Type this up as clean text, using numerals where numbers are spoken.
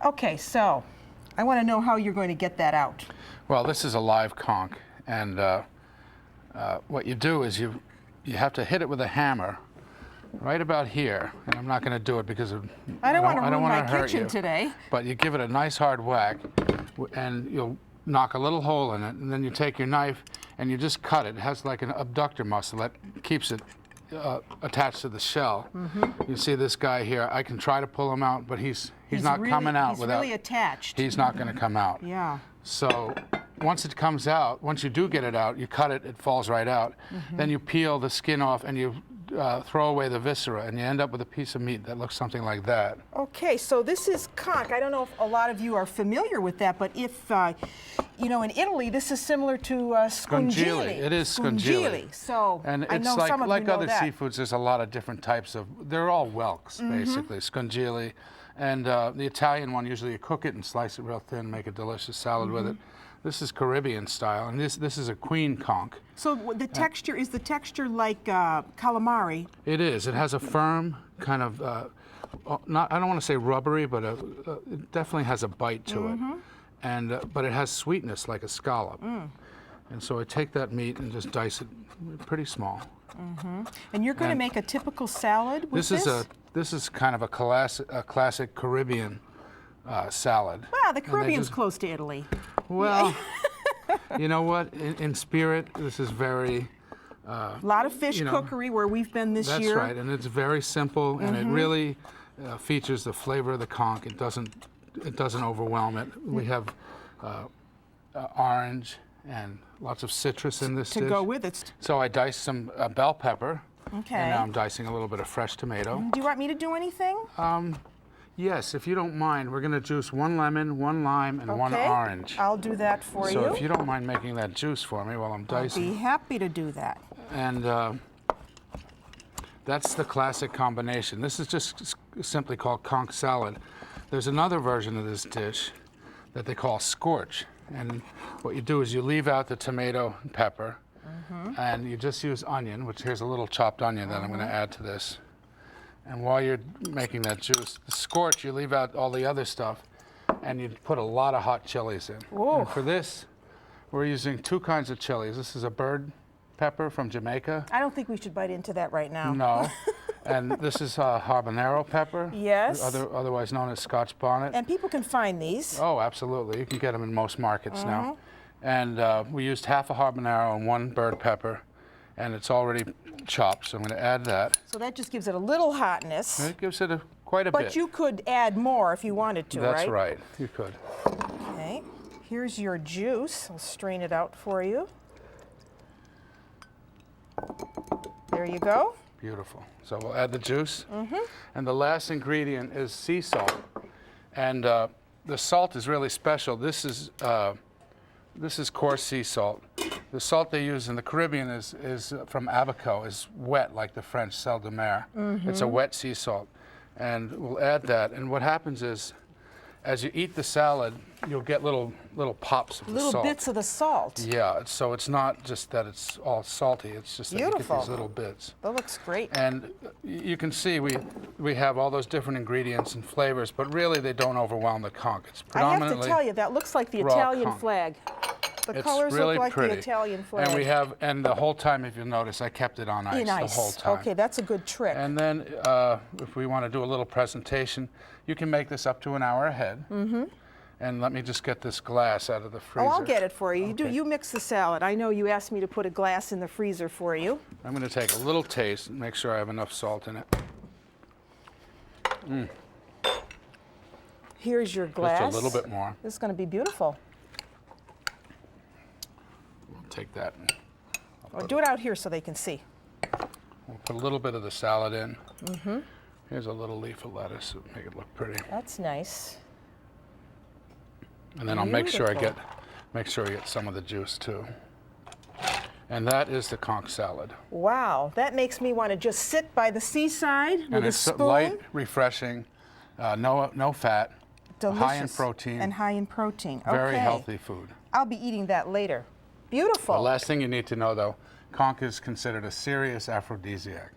Okay, so I want to know how you're going to get that out. Well, this is a live conch, and what you do is you have to hit it with a hammer right about here, and I'm not going to do it because I don't want to ruin my hurt kitchen you, today. But you give it a nice hard whack, and you'll knock a little hole in it, and then you take your knife and you just cut it. It has like an abductor muscle that keeps it attached to the shell. You see this guy here. I can try to pull him out, but he's not really, coming out he's really attached. He's not going to come out. Yeah. So once it comes out, once you do get it out, you cut it, it falls right out. Then you peel the skin off and you throw away the viscera, and you end up with a piece of meat that looks something like that. Okay, so this is conch. I don't know if a lot of you are familiar with that, but if, you know, in Italy, this is similar to scungili. It is scungili. So and I it's know some of like you know other that. seafoods, there's a lot of different types of, they're all whelks, basically, scungili. And the Italian one, usually you cook it and slice it real thin, make a delicious salad with it. This is Caribbean style, and this is a queen conch. So the texture, is the texture like calamari? It is. It has a firm kind of, I don't want to say rubbery, but it definitely has a bite to it. And but it has sweetness like a scallop. And so I take that meat and just dice it pretty small. And you're going to make a typical salad with this? This is kind of a classic Caribbean salad. Wow, the Caribbean's close to Italy. Well, you know what? In spirit, this is very... A lot of fish cookery where we've been this year. That's right, and it's very simple, and it really features the flavor of the conch. It doesn't overwhelm it. We have orange and lots of citrus in this dish. To go with it. So I diced some bell pepper. Okay. And now I'm dicing a little bit of fresh tomato. Do you want me to do anything? Yes, if you don't mind, we're going to juice 1 lemon, 1 lime, and 1 orange. I'll do that for you. So if you don't mind making that juice for me while I'm dicing. I'll be happy to do that. And that's the classic combination. This is just simply called conch salad. There's another version of this dish that they call scorch. And what you do is you leave out the tomato and pepper, and you just use onion, which here's a little chopped onion that I'm going to add to this. And while you're making that juice, the scorch, you leave out all the other stuff, and you put a lot of hot chilies in. Whoa. And for this, we're using 2 kinds of chilies. This is a bird pepper from Jamaica. I don't think we should bite into that right now. No. And this is habanero pepper. Yes. Otherwise known as Scotch bonnet. And people can find these. Oh, absolutely. You can get them in most markets now. And we used half a habanero and 1 bird pepper, and it's already chopped, so I'm going to add that. So that just gives it a little hotness. It gives it quite a bit. But you could add more if you wanted to, right? That's right. You could. Okay. Here's your juice. I'll strain it out for you. There you go. Beautiful. So we'll add the juice. And the last ingredient is sea salt. And the salt is really special. This is coarse sea salt. The salt they use in the Caribbean is from Abaco, is wet, like the French sel de mer. It's a wet sea salt. And we'll add that. And what happens is, as you eat the salad, you'll get little pops of the salt. Little bits of the salt. Yeah, so it's not just that it's all salty, it's just that you get these little bits. That looks great. And you can see we have all those different ingredients and flavors, but really they don't overwhelm the conch. It's predominantly I have to tell you, that looks like the Italian flag. The colors really look like pretty. the Italian flag. And the whole time, if you'll notice, I kept it on ice, the whole time. Okay, that's a good trick. And then if we want to do a little presentation, you can make this up to an hour ahead. And let me just get this glass out of the freezer. Oh, I'll get it for you. Okay. You mix the salad. I know you asked me to put a glass in the freezer for you. I'm going to take a little taste and make sure I have enough salt in it. Here's your glass. Just a little bit more. This is going to be beautiful. We'll take that. Do it out here so they can see. We'll put a little bit of the salad in. Here's a little leaf of lettuce to make it look pretty. That's nice. And then I'll make sure I get some of the juice too. And that is the conch salad. Wow, that makes me want to just sit by the seaside with a spoon. And it's light, refreshing, no fat, delicious. high in protein. And high in protein. Very okay. healthy food. I'll be eating that later. Beautiful. The last thing you need to know though, conch is considered a serious aphrodisiac.